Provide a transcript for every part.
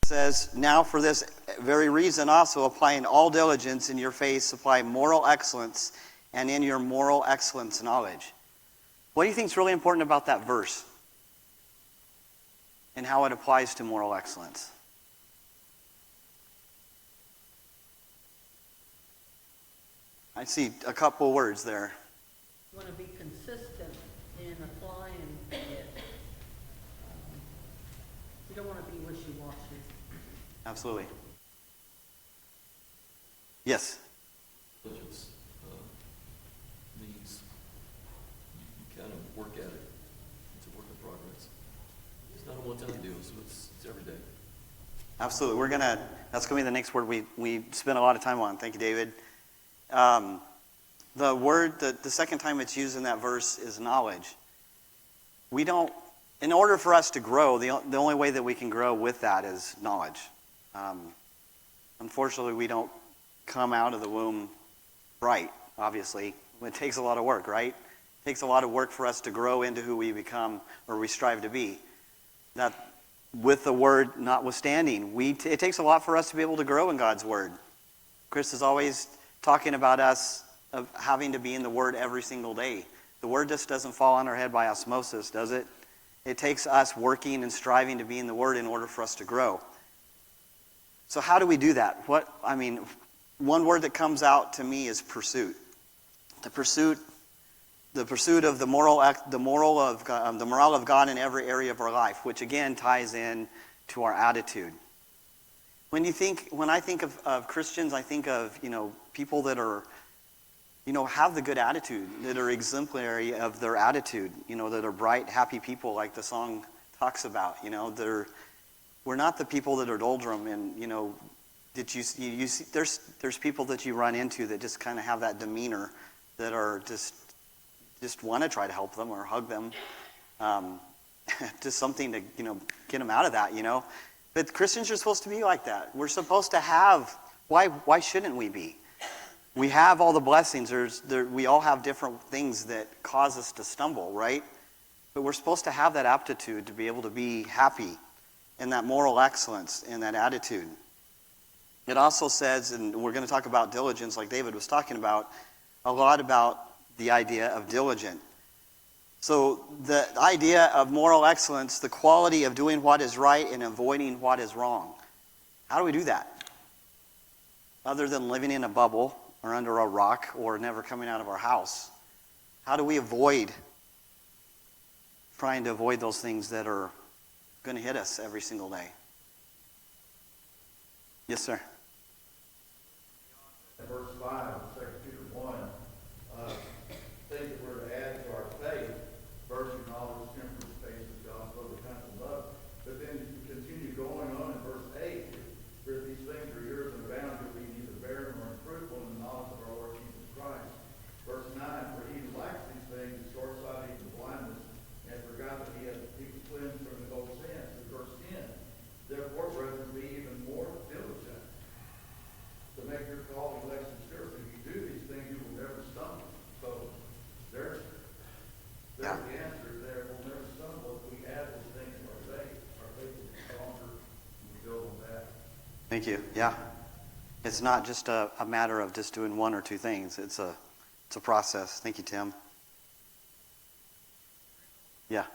says, now for this very reason also, applying all diligence in your faith, supply moral excellence, and in your moral excellence, knowledge. What do you think is really important about that verse and how it applies to moral excellence? I see a couple words there. You want to be consistent in applying it. You don't want to be wishy-washy. Absolutely. Yes? Diligence means you kind of work at it. It's a work in progress. It's not a one-time deal, so it's every day. Absolutely. That's going to be the next word we spent a lot of time on. Thank you, David. The word, the second time it's used in that verse is knowledge. In order for us to grow, the only way that we can grow with that is knowledge. Unfortunately, we don't come out of the womb bright, obviously. It takes a lot of work, right? It takes a lot of work for us to grow into who we become or we strive to be. That, with the word notwithstanding, it takes a lot for us to be able to grow in God's word. Chris is always talking about us of having to be in the word every single day. The word just doesn't fall on our head by osmosis, does it? It takes us working and striving to be in the word in order for us to grow. So how do we do that? One word that comes out to me is pursuit. The pursuit of the moral of God in every area of our life, which again ties in to our attitude. When I think of Christians, I think of people that are have the good attitude, that are exemplary of their attitude, that are bright, happy people, like the song talks about. We're not the people that are doldrum, and that you see. There's people that you run into that just kind of have that demeanor, that are just want to try to help them or hug them, just something to get them out of that. But Christians are supposed to be like that. We're supposed to have. Why shouldn't we be? We have all the blessings. We all have different things that cause us to stumble, right? But we're supposed to have that aptitude to be able to be happy, and that moral excellence and that attitude. It also says, and we're going to talk about diligence like David was talking about, a lot about the idea of diligent. So the idea of moral excellence, the quality of doing what is right and avoiding what is wrong. How do we do that? Other than living in a bubble or under a rock or never coming out of our house. How do we trying to avoid those things that are going to hit us every single day? Yes, sir. Verse 5 of 2 Peter 1, things that we're to add to our faith, virtue, knowledge, temperance, patience, gospel, repentance, and love. But then you continue going on in verse 8, for these things are yours and abound, you'll be neither barren nor unfruitful in the knowledge of our Lord Jesus Christ. Verse 9, for he who likes these things is short-sighted and blindness, and forgot that he was cleansed from his old sins. And verse 10, therefore, brethren, be even more diligent to make your calling election sure. If you do these things, you will never stumble. So there's the answer there. We'll never stumble if we add those things to our faith. Our faith will be stronger, and we build on that. Thank you. Yeah. It's not just a matter of just doing one or two things. It's a process. Thank you, Tim. Yeah.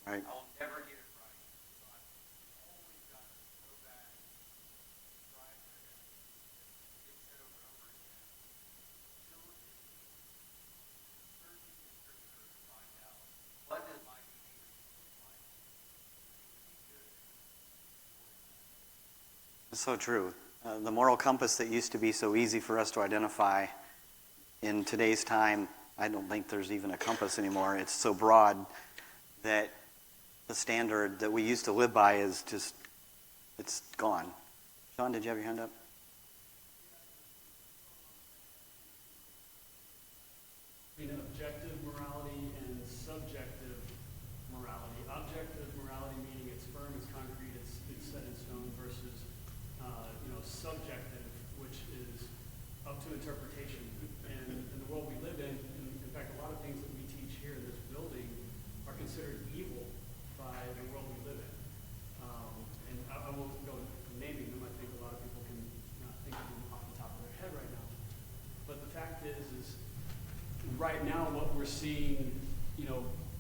Right. I will never get it right. So I've always got to go back, strive for it. It's said over and over again. Diligently searching the scripture to find out what does my behavior look like. It would be good. It's so true. The moral compass that used to be so easy for us to identify, in today's time, I don't think there's even a compass anymore. It's so broad that the standard that we used to live by is just, it's gone. Sean, did you have your hand up? Between objective morality and subjective morality. Objective morality meaning it's firm, it's concrete, it's set in stone versus, subjective, which is up to interpretation. And in the world we live in fact, a lot of things that we teach here in this building are considered evil by the world we live in. And I won't go naming them. I think a lot of people can think of them off the top of their head right now. But the fact is right now what we're seeing,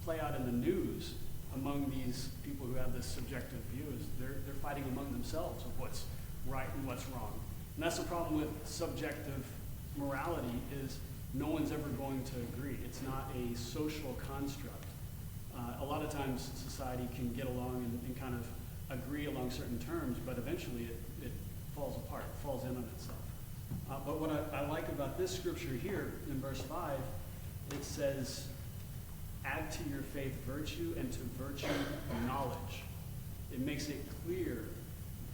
play out in the news among these people who have this subjective view is they're fighting among themselves of what's right and what's wrong. And that's the problem with subjective morality is no one's ever going to agree. It's not a social construct. A lot of times society can get along and kind of agree along certain terms, but eventually it falls apart, falls in on itself. But what I like about this scripture here in verse 5, it says, add to your faith virtue, and to virtue knowledge. It makes it clear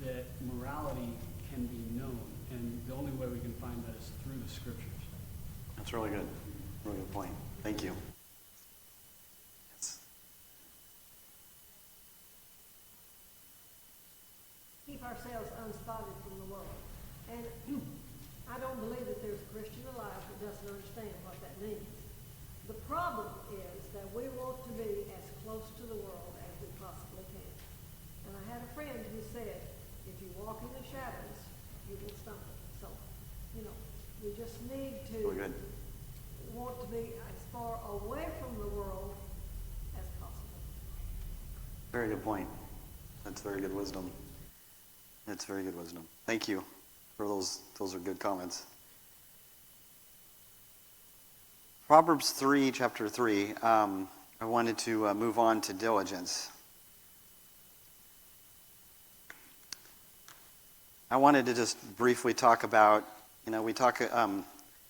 that morality can be known, and the only way we can find that is through the scriptures. That's really good. Really good point. Thank you. Yes. Keep ourselves unspotted from the world. And I don't believe that there's a Christian alive that doesn't understand what that means. The problem is that we want to be as close to the world as we possibly can. And I had a friend who said, if you walk in the shadows, you will stumble. So, we just need to Really good. want to be as far away from the world as possible. Very good point. That's very good wisdom. That's very good wisdom. Thank you for those. Those are good comments. Proverbs 3, chapter 3. I wanted to move on to diligence. I wanted to just briefly talk about,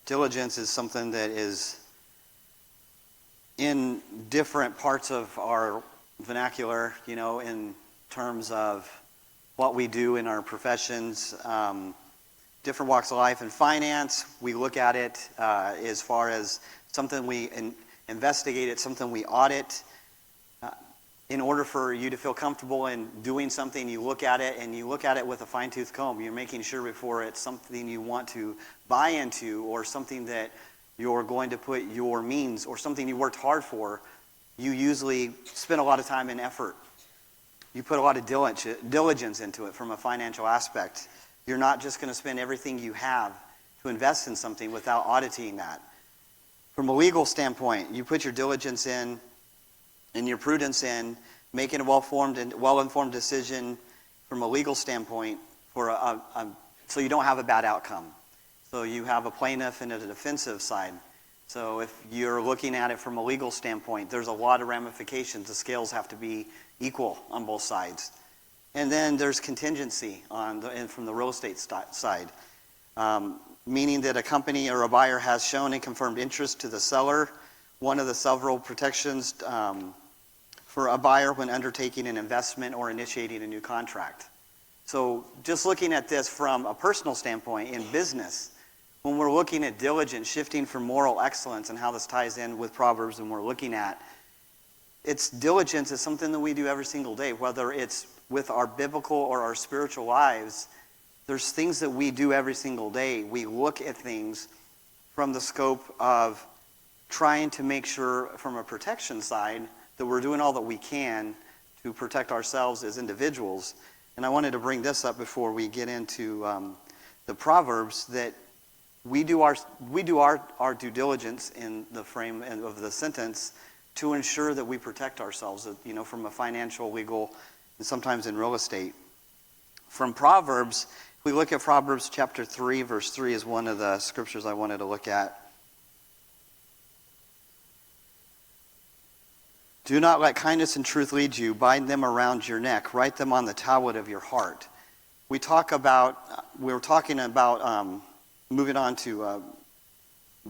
diligence is something that is in different parts of our vernacular, in terms of what we do in our professions, different walks of life. In finance, we look at it as far as something we investigate, it, something we audit. In order for you to feel comfortable in doing something, you look at it, and you look at it with a fine-tooth comb. You're making sure before it's something you want to buy into or something that you're going to put your means or something you worked hard for, you usually spend a lot of time and effort. You put a lot of diligence into it from a financial aspect. You're not just going to spend everything you have to invest in something without auditing that. From a legal standpoint, you put your diligence in and your prudence in making a well-formed and well-informed decision from a legal standpoint for so you don't have a bad outcome. So you have a plaintiff and a defensive side. So if you're looking at it from a legal standpoint, there's a lot of ramifications. The scales have to be equal on both sides. And then there's contingency and from the real estate side, meaning that a company or a buyer has shown and confirmed interest to the seller. One of the several protections for a buyer when undertaking an investment or initiating a new contract. So just looking at this from a personal standpoint in business, when we're looking at diligence, shifting from moral excellence and how this ties in with Proverbs, and we're looking at it's diligence is something that we do every single day, whether it's with our biblical or our spiritual lives. There's things that we do every single day. We look at things from the scope of trying to make sure from a protection side that we're doing all that we can to protect ourselves as individuals. And I wanted to bring this up before we get into the Proverbs, that we do our due diligence in the frame of the sentence to ensure that we protect ourselves, from a financial, legal, and sometimes in real estate. From Proverbs, if we look at Proverbs chapter 3, verse 3 is one of the scriptures I wanted to look at. Do not let kindness and truth lead you. Bind them around your neck. Write them on the tablet of your heart. we were talking about moving on to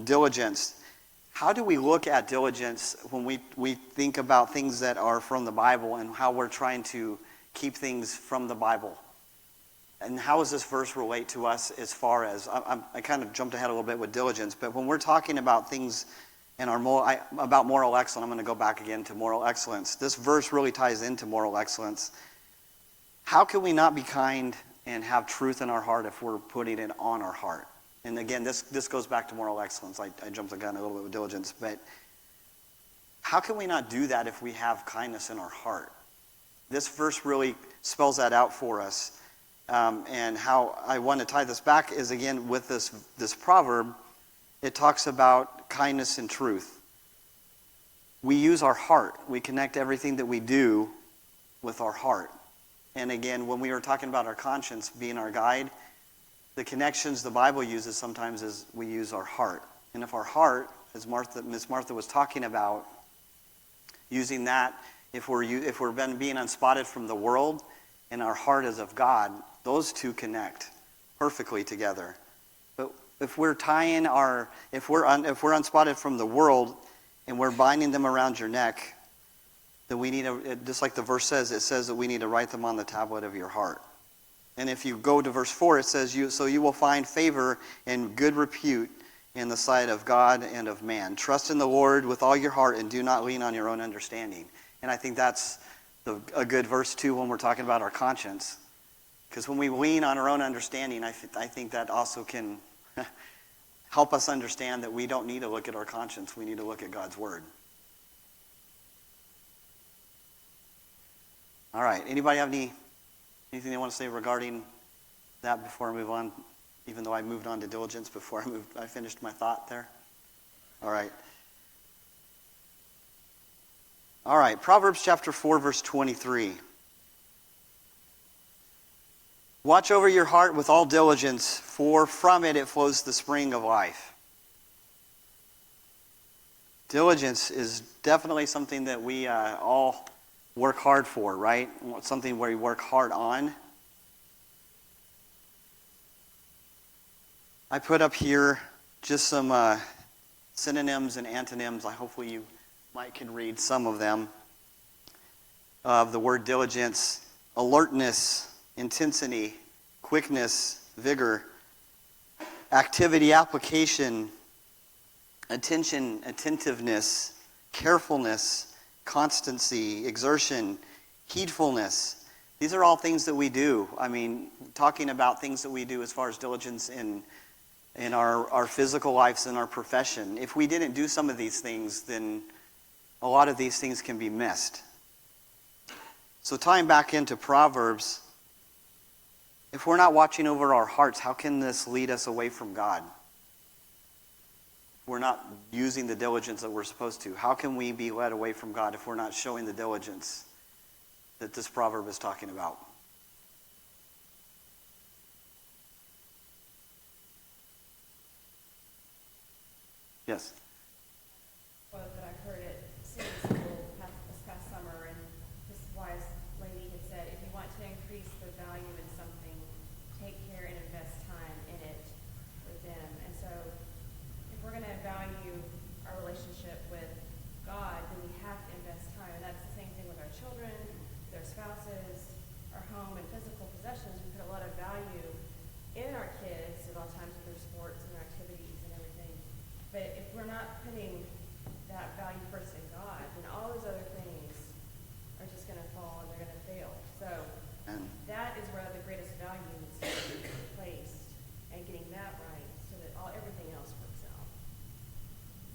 diligence. How do we look at diligence when we think about things that are from the Bible and how we're trying to keep things from the Bible? And how does this verse relate to us as far as, I kind of jumped ahead a little bit with diligence, but when we're talking about things in about moral excellence, I'm going to go back again to moral excellence. This verse really ties into moral excellence. How can we not be kind and have truth in our heart if we're putting it on our heart? And again, this goes back to moral excellence. I jumped the gun a little bit with diligence, but how can we not do that if we have kindness in our heart? This verse really spells that out for us. And how I want to tie this back is, again, with this proverb. It talks about kindness and truth. We use our heart. We connect everything that we do with our heart. And again, when we were talking about our conscience being our guide, the connections the Bible uses sometimes is we use our heart. And if our heart, as Miss Martha was talking about, using that, if we're being unspotted from the world and our heart is of God, those two connect perfectly together. But if we're if we're unspotted from the world and we're binding them around your neck, then we need just like the verse says, it says that we need to write them on the tablet of your heart. And if you go to verse 4, it says, so you will find favor and good repute in the sight of God and of man. Trust in the Lord with all your heart and do not lean on your own understanding. And I think that's a good verse too when we're talking about our conscience. Because when we lean on our own understanding, I think that also can help us understand that we don't need to look at our conscience. We need to look at God's Word. All right. Anybody have anything they want to say regarding that before I move on? Even though I moved on to diligence before I finished my thought there. All right. All right. Proverbs chapter 4, verse 23. Watch over your heart with all diligence, for from it flows the spring of life. Diligence is definitely something that we all work hard for, right? Something where we work hard on. I put up here just some synonyms and antonyms. Hopefully you can read some of them. Of the word diligence: alertness, intensity, quickness, vigor, activity, application, attention, attentiveness, carefulness, constancy, exertion, heedfulness. These are all things that we do. I mean, talking about things that we do as far as diligence in our physical lives and our profession. If we didn't do some of these things, then a lot of these things can be missed. So tying back into Proverbs, if we're not watching over our hearts, how can this lead us away from God? If we're not using the diligence that we're supposed to, how can we be led away from God if we're not showing the diligence that this proverb is talking about? Yes. Quote that I heard at Sunday school this past summer, and this wise lady had said, if you want to increase the value in something, take care and invest time in it with them. And so if we're going to value our relationship with God, then we have to invest time. And that's the same thing with our children, their spouses, our home and physical possessions. We put a lot of value in our kids at all times with their sports and their activities and everything. But if we're not putting that value first in God, then all those other things are just going to fall and they're going to fail. So that is where the greatest value needs to be placed, and getting that right so that everything else works out.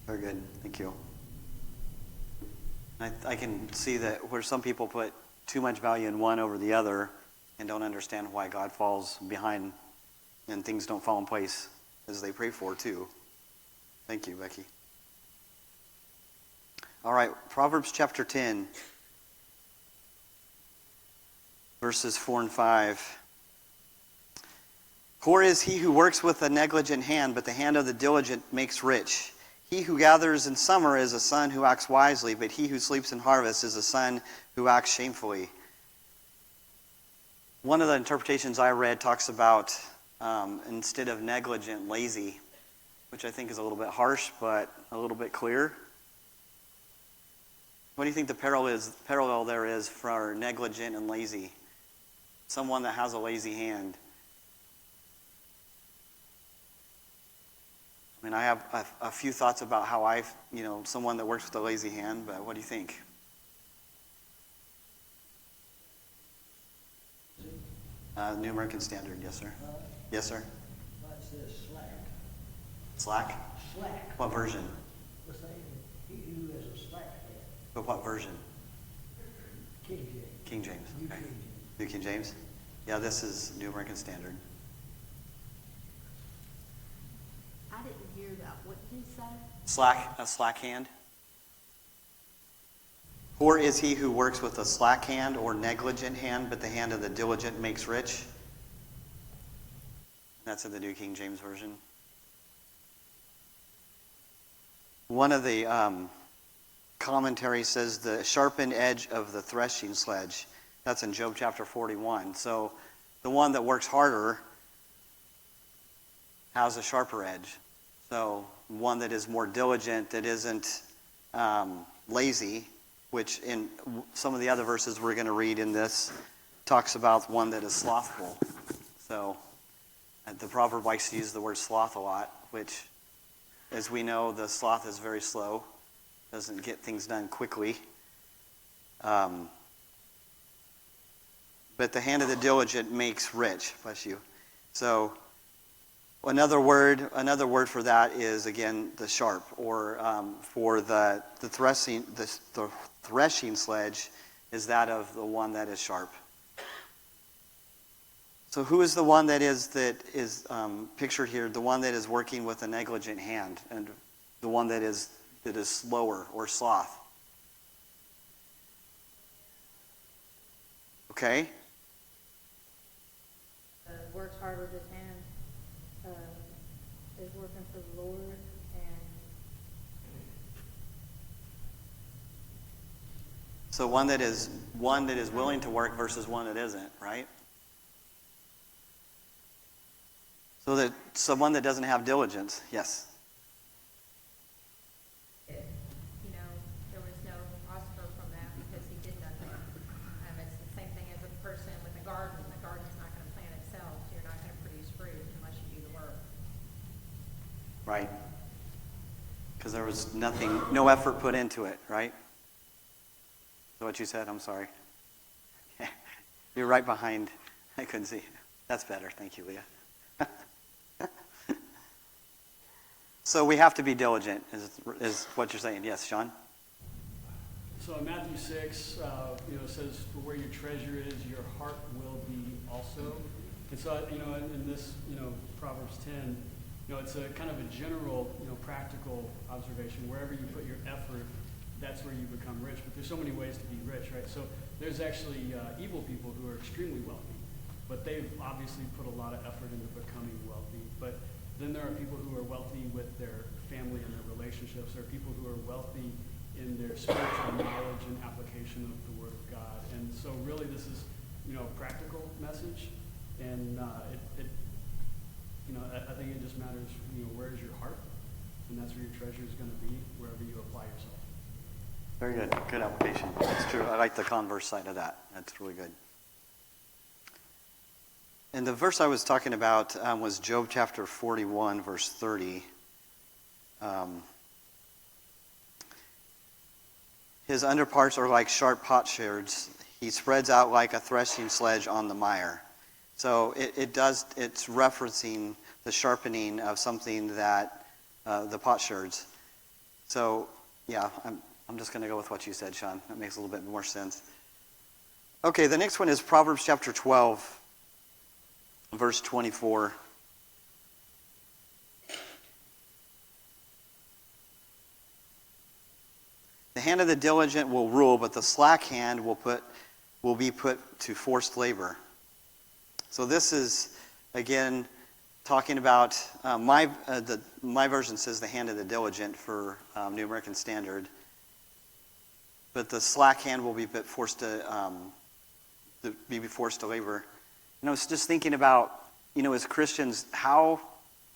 Very good. Thank you. I can see that where some people put too much value in one over the other and don't understand why God falls behind and things don't fall in place as they pray for too. Thank you, Becky. All right, Proverbs chapter 10, verses 4 and 5. Poor is he who works with a negligent hand, but the hand of the diligent makes rich. He who gathers in summer is a son who acts wisely, but he who sleeps in harvest is a son who acts shamefully. One of the interpretations I read talks about instead of negligent, lazy, which I think is a little bit harsh, but a little bit clear. What do you think the parallel there is for negligent and lazy? Someone that has a lazy hand. I mean, I have a few thoughts about how someone that works with a lazy hand, but what do you think? New American Standard, yes, sir. Yes, sir. That says slack. Slack? Slack. What version? The same, he who has a slack hand. But what version? King James. King James. New Okay. King James. New King James? Yeah, this is New American Standard. I didn't hear that. What did he say? A slack hand? Poor is he who works with a slack hand or negligent hand, but the hand of the diligent makes rich. That's in the New King James Version. One of the commentaries says the sharpened edge of the threshing sledge. That's in Job chapter 41. So the one that works harder has a sharper edge. So one that is more diligent, that isn't lazy, which in some of the other verses we're going to read in this talks about one that is slothful. So the proverb likes to use the word sloth a lot, which, as we know, the sloth is very slow, doesn't get things done quickly. But the hand of the diligent makes rich. Bless you. So another word for that is, again, the sharp, or for the threshing sledge is that of the one that is sharp. So who is the one that is pictured here? The one that is working with a negligent hand, and the one that is slower or sloth. Okay. Works hard with his hand, is working for the Lord, and So one that is willing to work versus one that isn't, right? So that someone that doesn't have diligence, yes. You know, there was no prosper from that because he did nothing. It's the same thing as a person with a garden. The garden's not going to plant itself, so you're not going to produce fruit unless you do the work. Right. Because there was no effort put into it, right? Is that what you said? I'm sorry. You're right behind. I couldn't see. That's better. Thank you, Leah. So we have to be diligent, is what you're saying. Yes, Sean? So in Matthew 6, it says, "For where your treasure is, your heart will be also." And so, in this, Proverbs 10, it's a kind of a general, practical observation. Wherever you put your effort, that's where you become rich. But there's so many ways to be rich, right? So there's actually evil people who are extremely wealthy, but they've obviously put a lot of effort into becoming wealthy. But then there are people who are wealthy with their family and their relationships. There are people who are wealthy in their spiritual knowledge and application of the Word of God. And so really this is, a practical message. And I think it just matters, where is your heart? And that's where your treasure is going to be, wherever you apply yourself. Very good. Good application. That's true. I like the converse side of that. That's really good. And the verse I was talking about was Job chapter 41, verse 30. His underparts are like sharp potsherds. He spreads out like a threshing sledge on the mire. So it's referencing the sharpening of something that, the potsherds. So, yeah, I'm just going to go with what you said, Sean. That makes a little bit more sense. Okay, the next one is Proverbs chapter 12, verse 24. The hand of the diligent will rule, but the slack hand will be put to forced labor. So this is, again, talking about, my version says the hand of the diligent for New American Standard. But the slack hand will be forced to labor. I was just thinking about, as Christians, how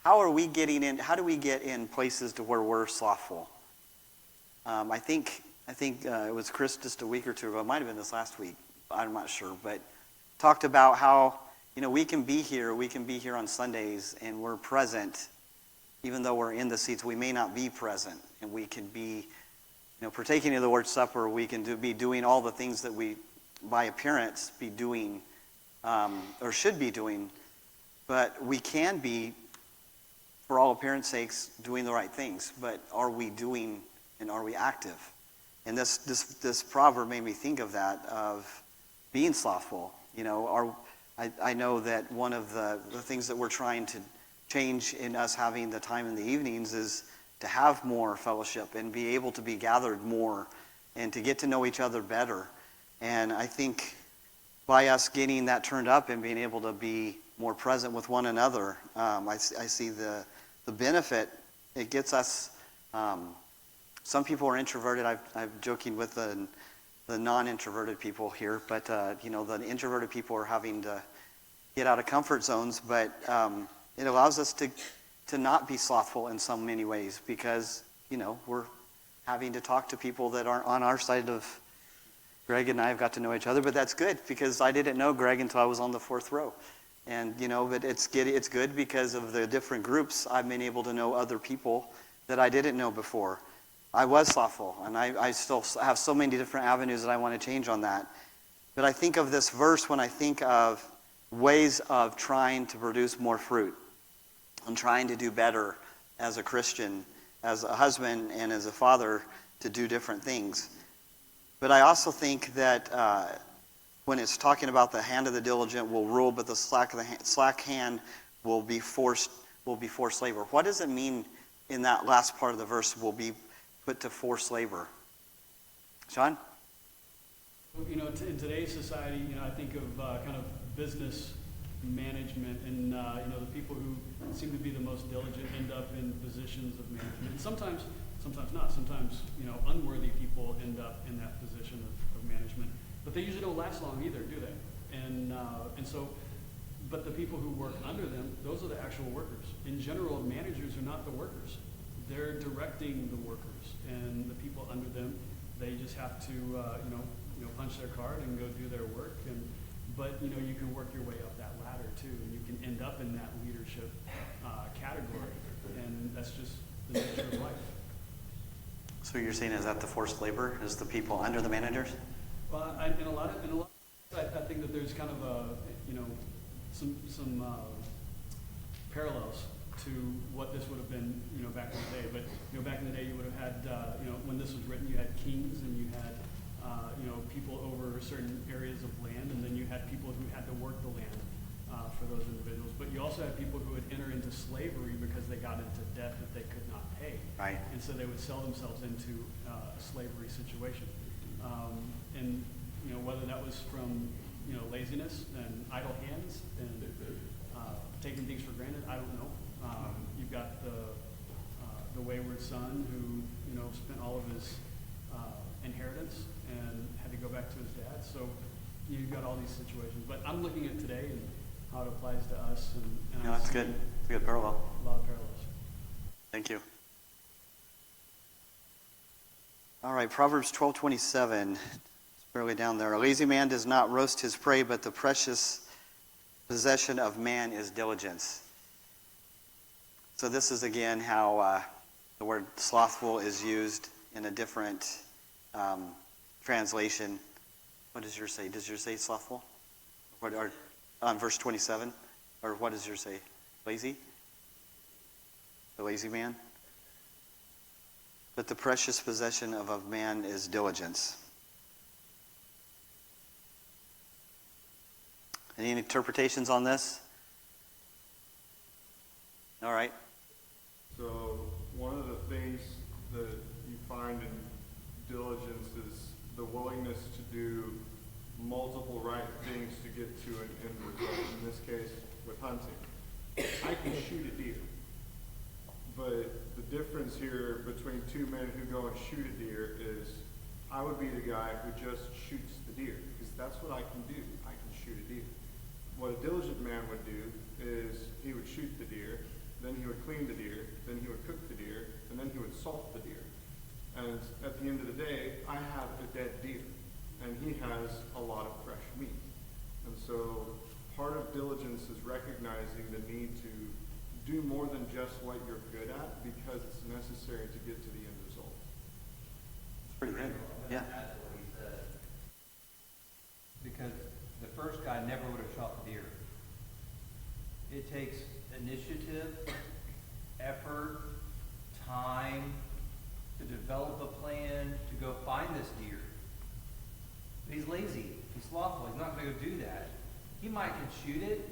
are we getting in? How do we get in places to where we're slothful? I think it was Chris just a week or two ago. It might have been this last week. I'm not sure, but talked about how we can be here. We can be here on Sundays, and we're present, even though we're in the seats. We may not be present, and we can be, partaking of the Lord's Supper. We can be doing all the things that we, by appearance, be doing, or should be doing. But we can be, for all appearance sakes, doing the right things. But are we doing and are we active? And this proverb made me think of that, of being slothful. I know that one of the things that we're trying to change in us having the time in the evenings is to have more fellowship and be able to be gathered more and to get to know each other better. And I think by us getting that turned up and being able to be more present with one another, I see the benefit it gets us. Some people are introverted. I'm joking with the non-introverted people here, but the introverted people are having to get out of comfort zones. But it allows us to not be slothful in so many ways because we're having to talk to people that aren't on our side of. Greg and I have got to know each other, but that's good because I didn't know Greg until I was on the fourth row. And, but it's good because of the different groups. I've been able to know other people that I didn't know before. I was slothful, and I still have so many different avenues that I want to change on that. But I think of this verse when I think of ways of trying to produce more fruit and trying to do better as a Christian, as a husband, and as a father to do different things. But I also think that when it's talking about the hand of the diligent will rule, but the slack hand will be forced labor. What does it mean in that last part of the verse? Will be put to forced labor. Sean? In today's society, I think of kind of business management, and the people who seem to be the most diligent end up in positions of management. And sometimes not. Sometimes unworthy people end up in that position of management. But they usually don't last long either, do they? And so, but the people who work under them, those are the actual workers. In general, managers are not the workers. They're directing the workers, and the people under them, they just have to punch their card and go do their work. But you can work your way up that ladder too, and you can end up in that leadership category, and that's just the nature of life. So you're saying is that the forced labor is the people under the managers? Well, in a lot of I think that there's kind of some parallels to what this would have been back in the day. But back in the day you would have had when this was written, you had kings and you had people over certain areas of land, and then you had people who had to work the land for those individuals. But you also had people who would enter into slavery because they got into debt that they could not pay. Right. And so they would sell themselves into a slavery situation. And whether that was from laziness and idle hands and taking things for granted, I don't know. You've got the wayward son who spent all of his inheritance and had to go back to his dad. So you've got all these situations. But I'm looking at today and how it applies to us. And No, that's good. It's a good parallel. A lot of parallels. Thank you. All right, Proverbs 12:27. It's barely down there. A lazy man does not roast his prey, but the precious possession of man is diligence. So this is again how the word slothful is used in a different translation. What does yours say? Does yours say slothful? Or on verse 27? Or what does yours say? Lazy? The lazy man? But the precious possession of a man is diligence. Any interpretations on this? All right. So one of the things that you find in diligence is the willingness to do multiple right things to get to an end result. In this case, with hunting. I can shoot a deer. But the difference here between two men who go and shoot a deer is I would be the guy who just shoots the deer, because that's what I can do. I can shoot a deer. what a diligent man would do is he would shoot the deer, then he would clean the deer, then he would cook the deer, and then he would salt the deer. And at the end of the day, I have a dead deer, and he has a lot of fresh meat. And so part of diligence is recognizing the need to do more than just what you're good at, because it's necessary to get to the end result. It's pretty good. Yeah. That's what he said. Because the first guy never would have shot the deer. It takes initiative, effort, time to develop a plan to go find this deer. But he's lazy. He's slothful. He's not going to go do that. He might can shoot it.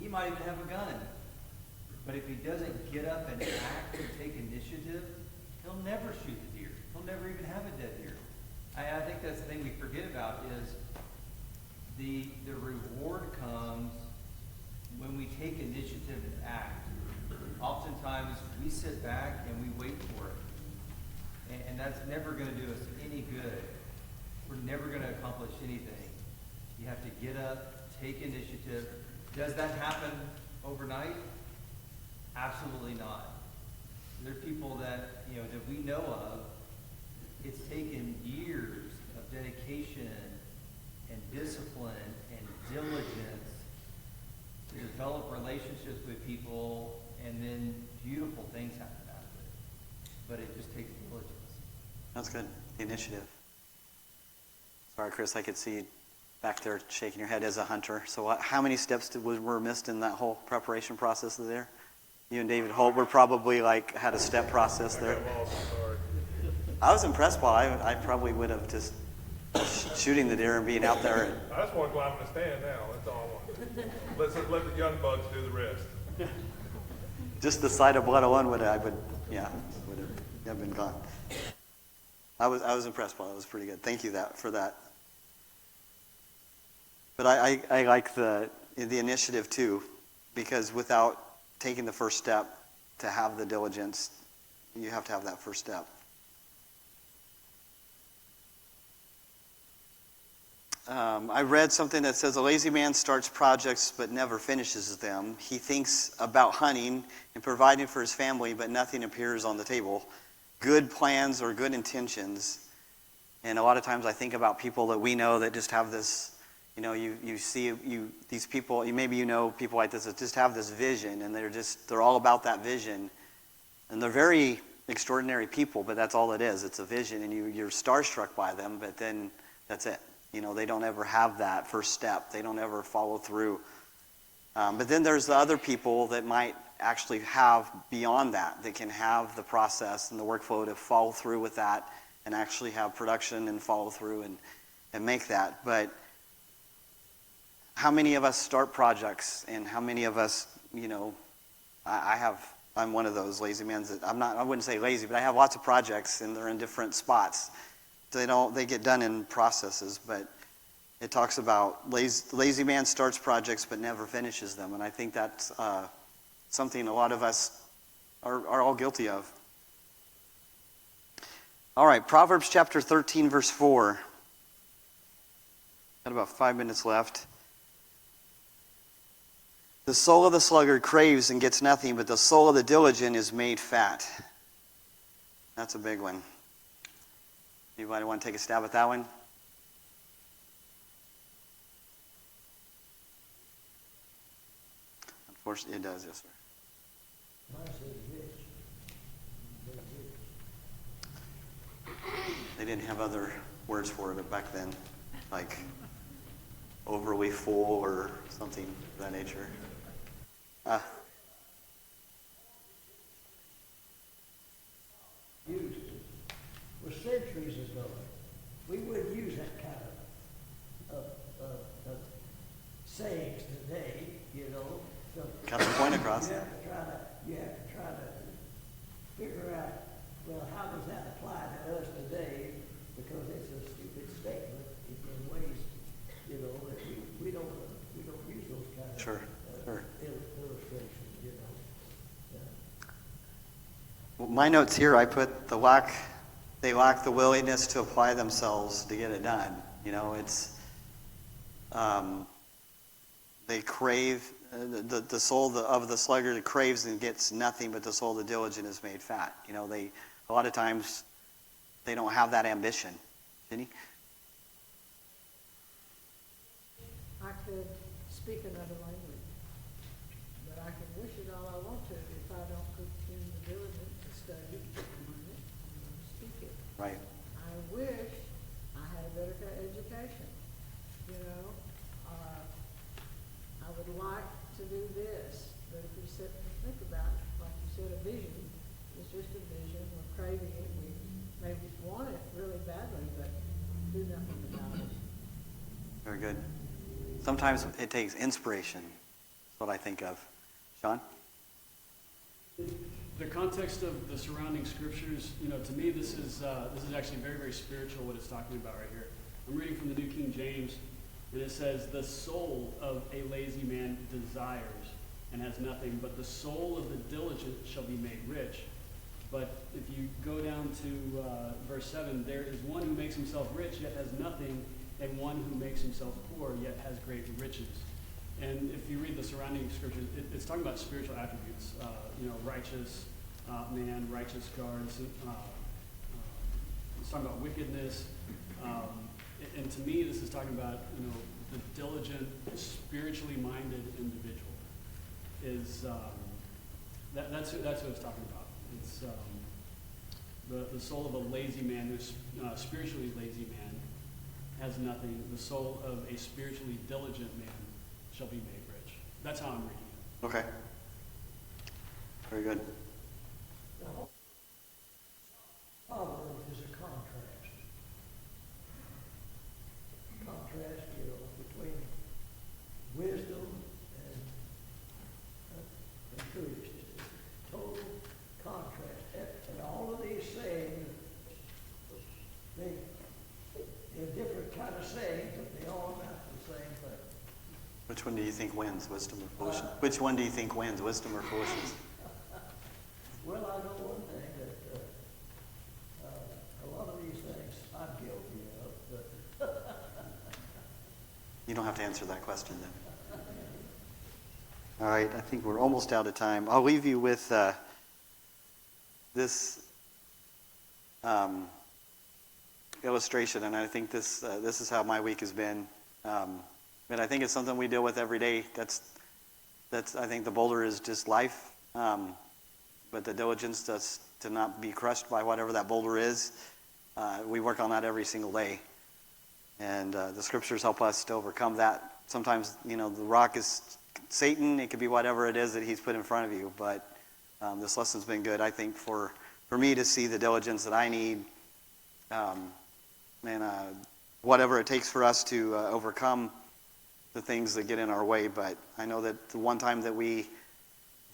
He might even have a gun. But if he doesn't get up and act and take initiative, he'll never shoot the deer. He'll never even have a dead deer. I think that's the thing we forget about is the reward comes when we take initiative and act. Oftentimes we sit back and we wait for it. And that's never going to do us any good. We're never going to accomplish anything. You have to get up, take initiative. Does that happen overnight? Absolutely not. There are people that we know of. It's taken years of dedication and discipline and diligence to develop relationships with people, and then beautiful things happen out of it. But it just takes diligence. That's good. The initiative. Sorry, Chris, I could see you back there shaking your head as a hunter. So how many steps were missed in that whole preparation process there? You and David Holt were probably had a step process there. I was impressed by I probably would have just shooting the deer and being out there. I just want to climb in the stand now. That's all I want. Let the young bucks do the rest. Just the sight of blood alone would have been gone. I was impressed by it. It was pretty good. Thank you for that. But I like the initiative too, because without taking the first step to have the diligence, you have to have that first step. I read something that says a lazy man starts projects but never finishes them. He thinks about hunting and providing for his family, but nothing appears on the table. Good plans or good intentions. And a lot of times I think about people that we know that just have this, you see these people, maybe people like this that just have this vision, and they're all about that vision. And they're very extraordinary people, but that's all it is. It's a vision, and you're starstruck by them, but then that's it. They don't ever have that first step. They don't ever follow through. But then there's the other people that might actually have beyond that can have the process and the workflow to follow through with that and actually have production and follow through and make that. But how many of us start projects, and how many of us, I'm one of those lazy men that I wouldn't say lazy, but I have lots of projects and they're in different spots. They get done in processes, but it talks about lazy man starts projects but never finishes them. And I think that's something a lot of us are all guilty of. All right, Proverbs chapter 13, verse 4. Got about 5 minutes left. The soul of the sluggard craves and gets nothing, but the soul of the diligent is made fat. That's a big one. Anybody want to take a stab at that one? Unfortunately, it does, yes, sir. Mine says rich. They didn't have other words for it back then, like overly full or something of that nature. Used to. Well, centuries ago, we wouldn't use that kind of sayings today, So Got the point across. You have to try to figure out, well, how does that apply to us today? Because it's a stupid statement in ways, that we don't use those kind of Sure. illustrations, Well, my notes here, I put they lack the willingness to apply themselves to get it done. It's they crave, the soul of the sluggard craves and gets nothing, but the soul of the diligent is made fat. You know, a lot of times they don't have that ambition. Jenny? I could speak another language, but I can wish it all I want to. If I don't put in the diligence to study and learn it, I'm going to speak it. Right. I wish I had a better education, you know. I would like to do this, but if you sit and think about it, like you said, a vision is just a vision. We're craving it. We maybe want it really badly, but do nothing about it. Very good. Sometimes it takes inspiration. That's what I think of. Sean? The context of the surrounding scriptures, you know, to me this is actually very, very spiritual what it's talking about right here. I'm reading from the New King James, and it says, "The soul of a lazy man desires and has nothing, but the soul of the diligent shall be made rich." But if you go down to verse 7, "There is one who makes himself rich, yet has nothing, and one who makes himself poor, yet has great riches." And if you read the surrounding scriptures, it's talking about spiritual attributes. You know, righteous man, righteous guards. It's talking about wickedness. And to me, this is talking about, you know, the diligent, spiritually minded individual. That's what it's talking about. It's the soul of a lazy man, who's spiritually lazy man, has nothing. The soul of a spiritually diligent man shall be made rich. That's how I'm reading it. Okay. Very good. Now, Proverbs is a contrast. Contrast, you know, between wisdom and foolishness. Total contrast. And all of these sayings, they're different kind of sayings, but they all amount to the same thing. Which one do you think wins, wisdom or foolishness? Which one do you think wins, wisdom or foolishness? Well, I know one thing that a lot of these things I'm guilty of, but You don't have to answer that question then. All right, I think we're almost out of time. I'll leave you with this illustration, and I think this is how my week has been. And I think it's something we deal with every day. That's I think the boulder is just life, but the diligence to not be crushed by whatever that boulder is. We work on that every single day, and the scriptures help us to overcome that. Sometimes, you know, the rock is Satan. It could be whatever it is that he's put in front of you. But this lesson's been good, I think, for me to see the diligence that I need, and whatever it takes for us to overcome the things that get in our way. But I know that the one time that we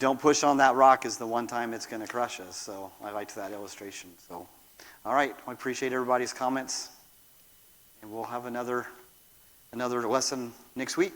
don't push on that rock is the one time it's going to crush us. So I liked that illustration. So, all right, I appreciate everybody's comments, and we'll have another lesson next week.